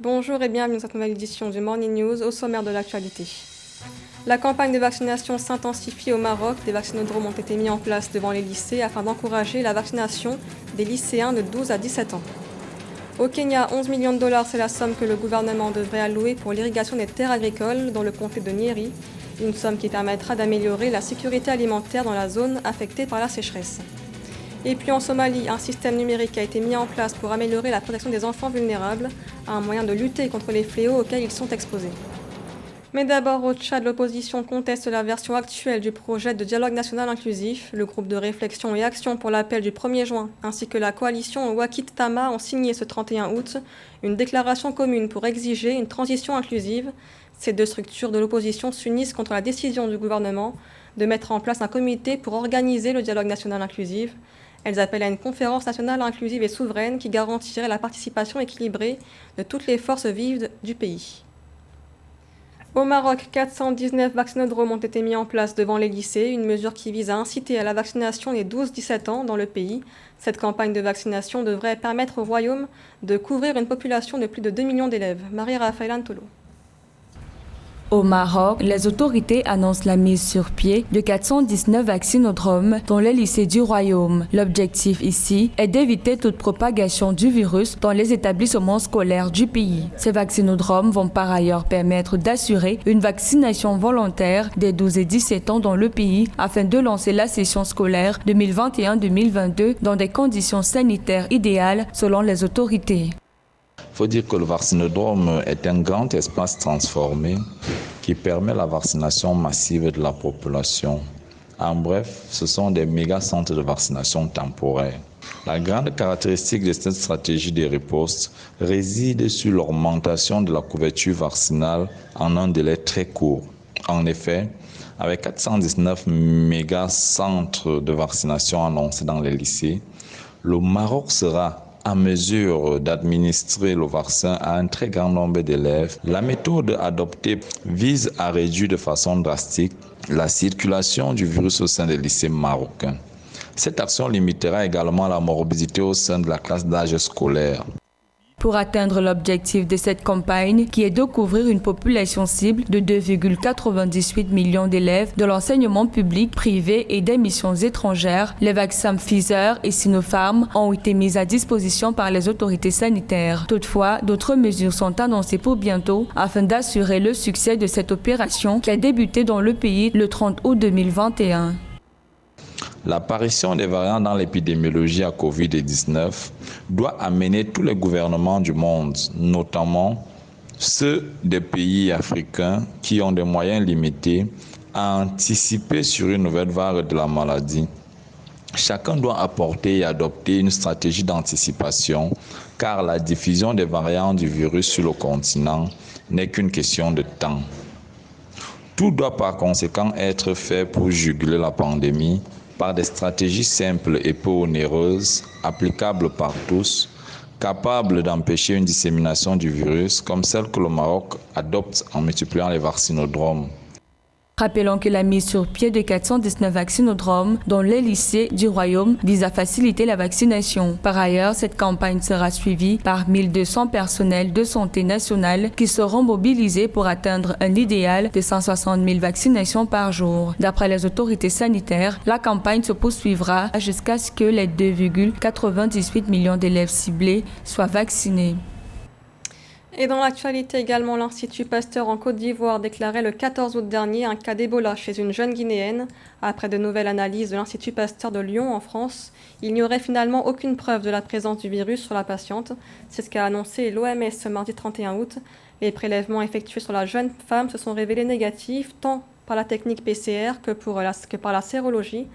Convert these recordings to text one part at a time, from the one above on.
Bonjour et bienvenue dans cette nouvelle édition du Morning News au sommaire de l'actualité. La campagne de vaccination s'intensifie au Maroc. Des vaccinodromes ont été mis en place devant les lycées afin d'encourager la vaccination des lycéens de 12 à 17 ans. Au Kenya, 11 millions de dollars, c'est la somme que le gouvernement devrait allouer pour l'irrigation des terres agricoles dans le comté de Nyeri, une somme qui permettra d'améliorer la sécurité alimentaire dans la zone affectée par la sécheresse. Et puis en Somalie, un système numérique a été mis en place pour améliorer la protection des enfants vulnérables, un moyen de lutter contre les fléaux auxquels ils sont exposés. Mais d'abord, au Tchad, l'opposition conteste la version actuelle du projet de dialogue national inclusif. Le groupe de réflexion et action pour l'appel du 1er juin, ainsi que la coalition Wakit Tama ont signé ce 31 août une déclaration commune pour exiger une transition inclusive. Ces deux structures de l'opposition s'unissent contre la décision du gouvernement de mettre en place un comité pour organiser le dialogue national inclusif. Elles appellent à une conférence nationale inclusive et souveraine qui garantirait la participation équilibrée de toutes les forces vives du pays. Au Maroc, 419 vaccinodromes ont été mis en place devant les lycées, une mesure qui vise à inciter à la vaccination des 12-17 ans dans le pays. Cette campagne de vaccination devrait permettre au Royaume de couvrir une population de plus de 2 millions d'élèves. Marie-Raphaël Antolo. Au Maroc, les autorités annoncent la mise sur pied de 419 vaccinodromes dans les lycées du Royaume. L'objectif ici est d'éviter toute propagation du virus dans les établissements scolaires du pays. Ces vaccinodromes vont par ailleurs permettre d'assurer une vaccination volontaire des 12 et 17 ans dans le pays afin de lancer la session scolaire 2021-2022 dans des conditions sanitaires idéales selon les autorités. Il faut dire que le vaccinodrome est un grand espace transformé qui permet la vaccination massive de la population. En bref, ce sont des méga-centres de vaccination temporaires. La grande caractéristique de cette stratégie de riposte réside sur l'augmentation de la couverture vaccinale en un délai très court. En effet, avec 419 méga-centres de vaccination annoncés dans les lycées, le Maroc sera à mesure d'administrer le vaccin à un très grand nombre d'élèves. La méthode adoptée vise à réduire de façon drastique la circulation du virus au sein des lycées marocains. Cette action limitera également la morbidité au sein de la classe d'âge scolaire. Pour atteindre l'objectif de cette campagne, qui est de couvrir une population cible de 2,98 millions d'élèves de l'enseignement public, privé et des missions étrangères, les vaccins Pfizer et Sinopharm ont été mis à disposition par les autorités sanitaires. Toutefois, d'autres mesures sont annoncées pour bientôt afin d'assurer le succès de cette opération qui a débuté dans le pays le 30 août 2021. L'apparition des variants dans l'épidémiologie à Covid-19 doit amener tous les gouvernements du monde, notamment ceux des pays africains qui ont des moyens limités, à anticiper sur une nouvelle vague de la maladie. Chacun doit apporter et adopter une stratégie d'anticipation, car la diffusion des variants du virus sur le continent n'est qu'une question de temps. Tout doit par conséquent être fait pour juguler la pandémie, par des stratégies simples et peu onéreuses, applicables par tous, capables d'empêcher une dissémination du virus comme celle que le Maroc adopte en multipliant les vaccinodromes. Rappelons que la mise sur pied de 419 vaccinodromes dans les lycées du Royaume vise à faciliter la vaccination. Par ailleurs, cette campagne sera suivie par 1200 personnels de santé nationale qui seront mobilisés pour atteindre un idéal de 160 000 vaccinations par jour. D'après les autorités sanitaires, la campagne se poursuivra jusqu'à ce que les 2,98 millions d'élèves ciblés soient vaccinés. Et dans l'actualité également, l'Institut Pasteur en Côte d'Ivoire déclarait le 14 août dernier un cas d'Ebola chez une jeune Guinéenne. Après de nouvelles analyses de l'Institut Pasteur de Lyon en France, il n'y aurait finalement aucune preuve de la présence du virus sur la patiente. C'est ce qu'a annoncé l'OMS ce mardi 31 août. Les prélèvements effectués sur la jeune femme se sont révélés négatifs tant par la technique PCR que par la sérologie.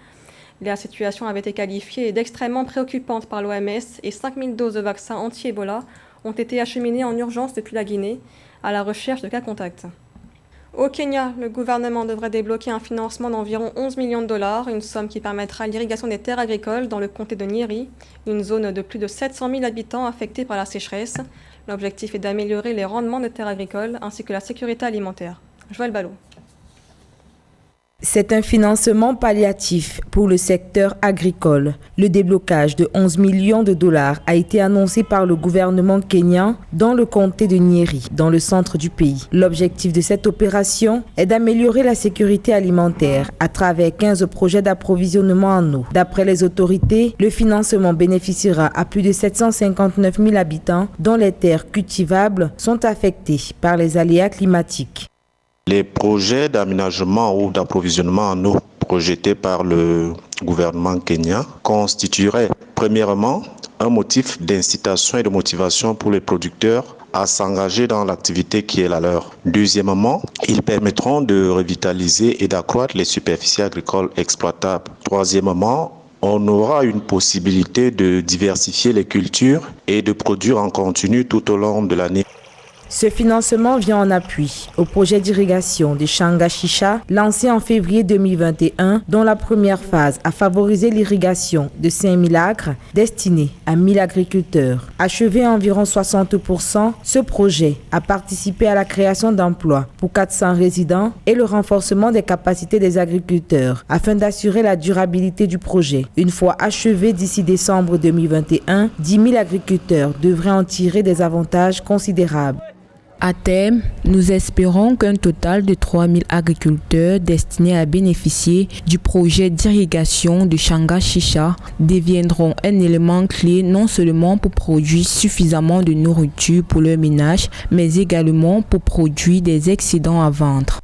La situation avait été qualifiée d'extrêmement préoccupante par l'OMS et 5000 doses de vaccins anti-Ebola ont été acheminées en urgence depuis la Guinée à la recherche de cas contacts. Au Kenya, le gouvernement devrait débloquer un financement d'environ 11 millions de dollars, une somme qui permettra l'irrigation des terres agricoles dans le comté de Nyeri, une zone de plus de 700 000 habitants affectée par la sécheresse. L'objectif est d'améliorer les rendements des terres agricoles ainsi que la sécurité alimentaire. Joël Ballot. C'est un financement palliatif pour le secteur agricole. Le déblocage de 11 millions de dollars a été annoncé par le gouvernement kényan dans le comté de Nyeri, dans le centre du pays. L'objectif de cette opération est d'améliorer la sécurité alimentaire à travers 15 projets d'approvisionnement en eau. D'après les autorités, le financement bénéficiera à plus de 759 000 habitants dont les terres cultivables sont affectées par les aléas climatiques. Les projets d'aménagement ou d'approvisionnement en eau projetés par le gouvernement kenyan constitueraient premièrement un motif d'incitation et de motivation pour les producteurs à s'engager dans l'activité qui est la leur. Deuxièmement, ils permettront de revitaliser et d'accroître les superficies agricoles exploitables. Troisièmement, on aura une possibilité de diversifier les cultures et de produire en continu tout au long de l'année. Ce financement vient en appui au projet d'irrigation de Shanga-Shisha lancé en février 2021, dont la première phase a favorisé l'irrigation de 5000 acres destinés à 1000 agriculteurs. Achevé à environ 60%, ce projet a participé à la création d'emplois pour 400 résidents et le renforcement des capacités des agriculteurs afin d'assurer la durabilité du projet. Une fois achevé d'ici décembre 2021, 10 000 agriculteurs devraient en tirer des avantages considérables. À terme, nous espérons qu'un total de 3000 agriculteurs destinés à bénéficier du projet d'irrigation de Shanga-Shisha deviendront un élément clé non seulement pour produire suffisamment de nourriture pour leur ménage, mais également pour produire des excédents à vendre.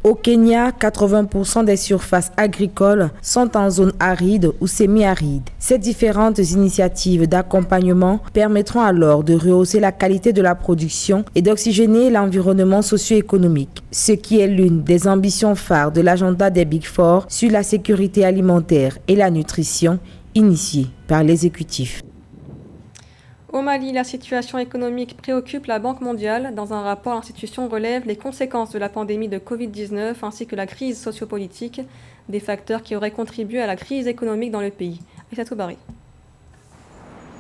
Au Kenya, 80% des surfaces agricoles sont en zone aride ou semi-aride. Ces différentes initiatives d'accompagnement permettront alors de rehausser la qualité de la production et d'oxygéner l'environnement socio-économique, ce qui est l'une des ambitions phares de l'agenda des Big Four sur la sécurité alimentaire et la nutrition, initiée par l'exécutif. Au Mali, la situation économique préoccupe la Banque mondiale. Dans un rapport, l'institution relève les conséquences de la pandémie de Covid-19 ainsi que la crise sociopolitique, des facteurs qui auraient contribué à la crise économique dans le pays. Aïssatou Bari.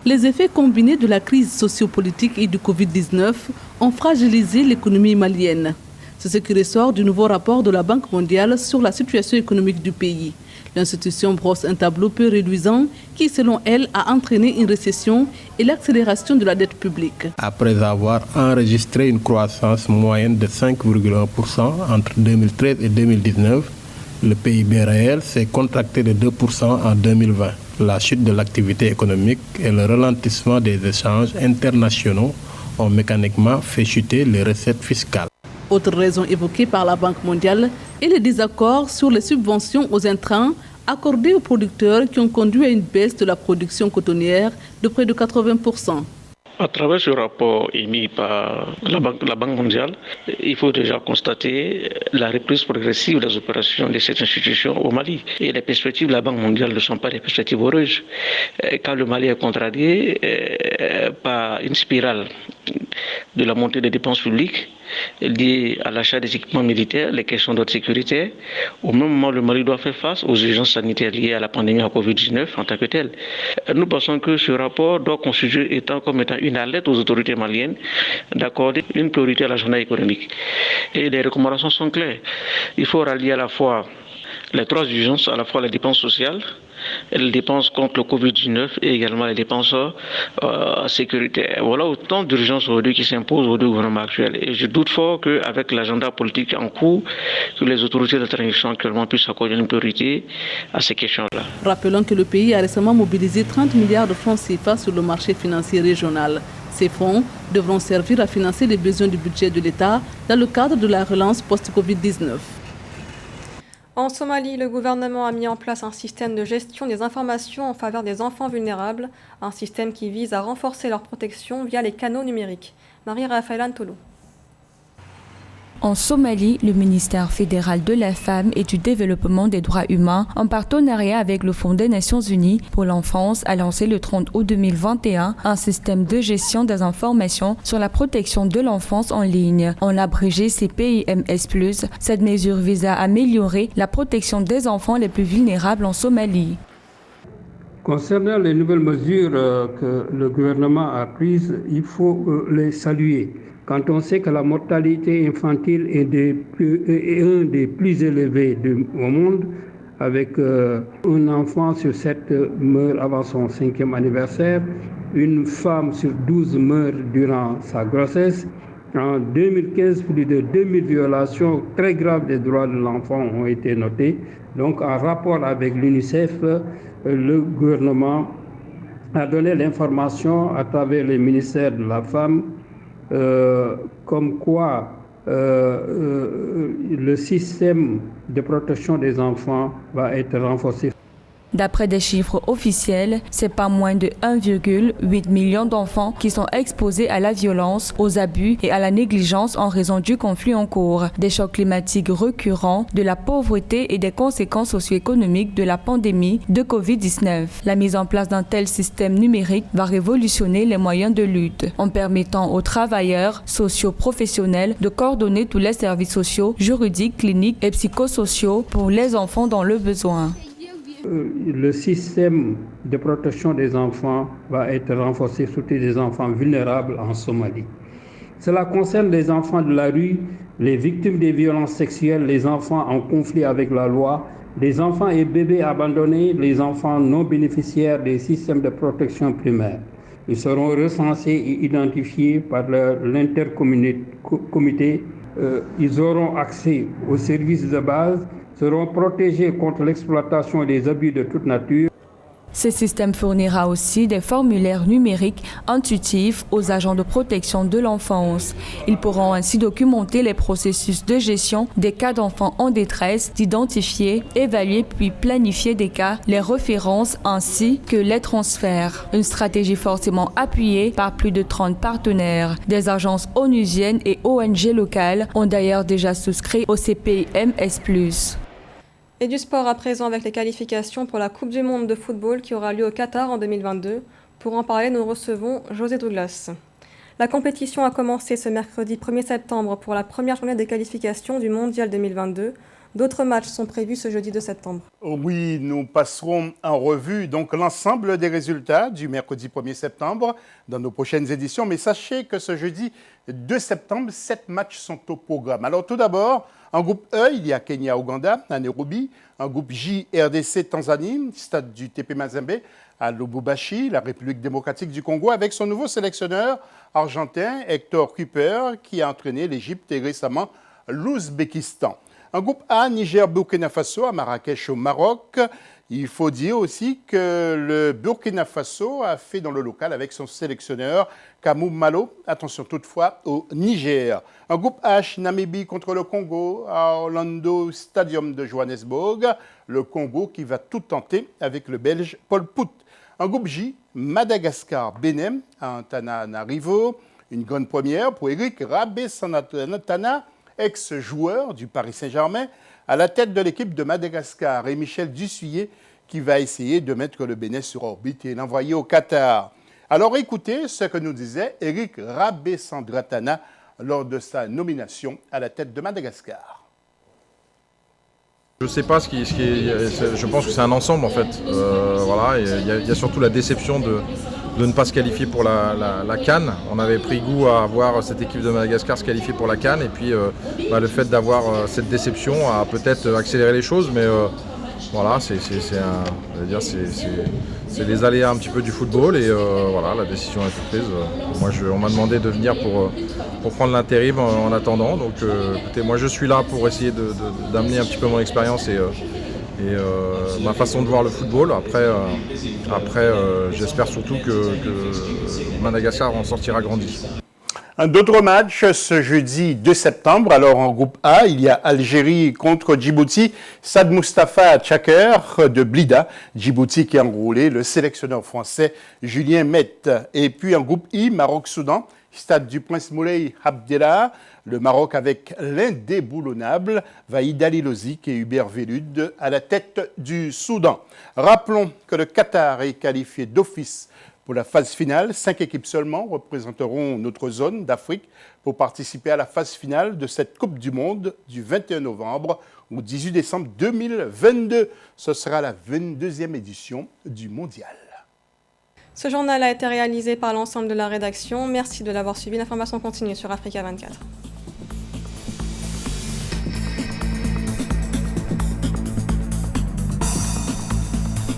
Les effets combinés de la crise sociopolitique et du Covid-19 ont fragilisé l'économie malienne. C'est ce qui ressort du nouveau rapport de la Banque mondiale sur la situation économique du pays. L'institution brosse un tableau peu réduisant qui, selon elle, a entraîné une récession et l'accélération de la dette publique. Après avoir enregistré une croissance moyenne de 5,1% entre 2013 et 2019, le PIB réel s'est contracté de 2% en 2020. La chute de l'activité économique et le ralentissement des échanges internationaux ont mécaniquement fait chuter les recettes fiscales. Autre raison évoquée par la Banque mondiale est le désaccord sur les subventions aux intrants accordées aux producteurs qui ont conduit à une baisse de la production cotonnière de près de 80%. À travers ce rapport émis par la Banque mondiale, il faut déjà constater la reprise progressive des opérations de cette institution au Mali. Et les perspectives de la Banque mondiale ne sont pas des perspectives heureuses, car le Mali est contrarié par une spirale de la montée des dépenses publiques liées à l'achat des équipements militaires, les questions d'autre sécurité. Au même moment, le Mali doit faire face aux urgences sanitaires liées à la pandémie à Covid-19 en tant que telle. Nous pensons que ce rapport doit constituer comme étant une alerte aux autorités maliennes d'accorder une priorité à l'agenda économique. Et les recommandations sont claires. Il faut rallier à la fois les trois urgences, à la fois les dépenses sociales, les dépenses contre le Covid-19 et également les dépenses sécuritaires. Voilà autant d'urgences aujourd'hui qui s'imposent au gouvernement actuel. Et je doute fort qu'avec l'agenda politique en cours, que les autorités de transition actuellement puissent accorder une priorité à ces questions-là. Rappelons que le pays a récemment mobilisé 30 milliards de francs CFA sur le marché financier régional. Ces fonds devront servir à financer les besoins du budget de l'État dans le cadre de la relance post-Covid-19. En Somalie, le gouvernement a mis en place un système de gestion des informations en faveur des enfants vulnérables, un système qui vise à renforcer leur protection via les canaux numériques. Marie-Raphaël Tolo. En Somalie, le ministère fédéral de la Femme et du Développement des droits humains, en partenariat avec le Fonds des Nations Unies pour l'enfance, a lancé le 30 août 2021 un système de gestion des informations sur la protection de l'enfance en ligne. En abrégé CPIMS+, cette mesure vise à améliorer la protection des enfants les plus vulnérables en Somalie. Concernant les nouvelles mesures que le gouvernement a prises, il faut les saluer. Quand on sait que la mortalité infantile est un des plus élevés au monde, avec un enfant sur 7 meurt avant son 5e anniversaire, une femme sur 12 meurt durant sa grossesse. En 2015, plus de 2000 violations très graves des droits de l'enfant ont été notées. Donc, en rapport avec l'UNICEF, le gouvernement a donné l'information à travers les ministères de la femme comme quoi le système de protection des enfants va être renforcé. D'après des chiffres officiels, c'est pas moins de 1,8 million d'enfants qui sont exposés à la violence, aux abus et à la négligence en raison du conflit en cours, des chocs climatiques récurrents, de la pauvreté et des conséquences socio-économiques de la pandémie de Covid-19. La mise en place d'un tel système numérique va révolutionner les moyens de lutte, en permettant aux travailleurs socio-professionnels de coordonner tous les services sociaux, juridiques, cliniques et psychosociaux pour les enfants dans le besoin. Le système de protection des enfants va être renforcé, surtout des enfants vulnérables en Somalie. Cela concerne les enfants de la rue, les victimes des violences sexuelles, les enfants en conflit avec la loi, les enfants et bébés abandonnés, les enfants non bénéficiaires des systèmes de protection primaire. Ils seront recensés et identifiés par l'intercomité. Ils auront accès aux services de base, seront protégés contre l'exploitation et les abus de toute nature. Ce système fournira aussi des formulaires numériques intuitifs aux agents de protection de l'enfance. Ils pourront ainsi documenter les processus de gestion des cas d'enfants en détresse, d'identifier, évaluer puis planifier des cas, les références ainsi que les transferts. Une stratégie fortement appuyée par plus de 30 partenaires. Des agences onusiennes et ONG locales ont d'ailleurs déjà souscrit au CPIMS+. Et du sport à présent avec les qualifications pour la Coupe du Monde de football qui aura lieu au Qatar en 2022. Pour en parler, nous recevons José Douglas. La compétition a commencé ce mercredi 1er septembre pour la première journée des qualifications du Mondial 2022. D'autres matchs sont prévus ce jeudi 2 septembre. Oui, nous passerons en revue donc l'ensemble des résultats du mercredi 1er septembre dans nos prochaines éditions. Mais sachez que ce jeudi 2 septembre, 7 matchs sont au programme. Alors tout d'abord, en groupe E, il y a Kenya-Ouganda à Nairobi. En groupe J, RDC-Tanzanie, stade du TP Mazembe à Lubumbashi, la République démocratique du Congo, avec son nouveau sélectionneur argentin, Hector Cooper, qui a entraîné l'Égypte et récemment l'Ouzbékistan. En groupe A, Niger-Burkina Faso à Marrakech au Maroc. Il faut dire aussi que le Burkina Faso a fait dans le local avec son sélectionneur Kamou Malo. Attention toutefois au Niger. En groupe H, Namibie contre le Congo à Orlando Stadium de Johannesburg. Le Congo qui va tout tenter avec le Belge Paul Pout. En groupe J, Madagascar-Bénin à Antananarivo. Une grande première pour Eric Rabé-Santana, ex-joueur du Paris Saint-Germain, à la tête de l'équipe de Madagascar, et Michel Dussuyer qui va essayer de mettre le Bénin sur orbite et l'envoyer au Qatar. Alors écoutez ce que nous disait Eric Rabé-Santana lors de sa nomination à la tête de Madagascar. Je ne sais pas je pense que c'est un ensemble en fait. Voilà, il y a surtout la déception de ne pas se qualifier pour la CAN. On avait pris goût à voir cette équipe de Madagascar se qualifier pour la CAN et puis le fait d'avoir cette déception a peut-être accéléré les choses, mais voilà, c'est les aléas un petit peu du football et voilà, la décision a été prise. On m'a demandé de venir pour prendre l'intérim en attendant, donc écoutez, moi je suis là pour essayer d'amener un petit peu mon expérience et ma façon de voir le football. Après, j'espère surtout que Madagascar en sortira grandi. D'autres matchs ce jeudi 2 septembre. Alors en groupe A, il y a Algérie contre Djibouti. Sad Mustafa Tchaker de Blida. Djibouti qui a enrôlé le sélectionneur français Julien Mette. Et puis en groupe I, Maroc-Soudan. Stade du Prince Moulay Abdellah. Le Maroc avec l'indéboulonnable Vahid Ali Lozic et Hubert Velud à la tête du Soudan. Rappelons que le Qatar est qualifié d'office pour la phase finale. 5 équipes seulement représenteront notre zone d'Afrique pour participer à la phase finale de cette Coupe du Monde du 21 novembre au 18 décembre 2022. Ce sera la 22e édition du Mondial. Ce journal a été réalisé par l'ensemble de la rédaction. Merci de l'avoir suivi. L'information continue sur Africa 24.